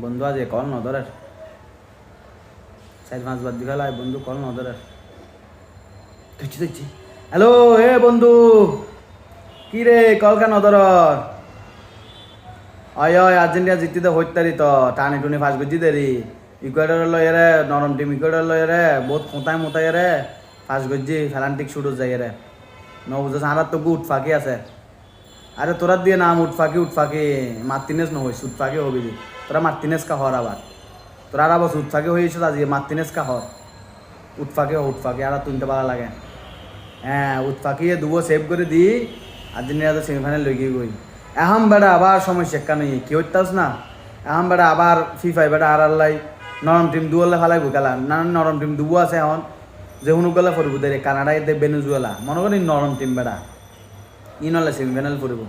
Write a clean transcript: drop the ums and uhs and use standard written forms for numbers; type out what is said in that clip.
বন্ধু আজ কল নদরের 4-5 বার দিকে লাই বন্ধু কল নদরের দেখছি হ্যালো এ বন্ধু কি রে কল কেন নদর অয় অয় আর্জেন্টিনা জিততে হইতারি তো টানি টুনি ফাঁস গজি দেরি ইকুয়েডর লয় রে নরম টিম ইকুয়েডর লয় রে বহুত মোতায় মোতায় রে ফাঁস গজি ফেলান্টিক শুরু যাই রে ন বুঝেছ আর তো উঠ ফাঁকি আছে আরে তোরা দিয়ে নাম উঠফাকি মার্তিনেস নহইস উঠফাকি হবি যে তোরা মার্তিনেস কা হর আবার তোরা আর আবার উঠফাকি হয়েছিস আজকে মার্তিনেস কা হর উঠফাকি আর তুনতে ভালো লাগে হ্যাঁ উঠফাকি দুবো সেভ করে দি আর্জেন্টিনা তো সেমিফাইনাল লই গিয়ে গই এখন বেড়া আবার সমস্যা কেন কি হইতাস না এখন বেড়া আবার ফিফাই বেড়া আর আল্লাহ নরম টিম দুয়ালে ফালাই বুকালা না নরম টিম দুবো আছে এখন যে হুনুকলা ফরিব দে কানাডায় দে বেনেজুয়েলা মনে করি নরম টিম বেড়া ইনলে সেমিফাইনাল ফুরিব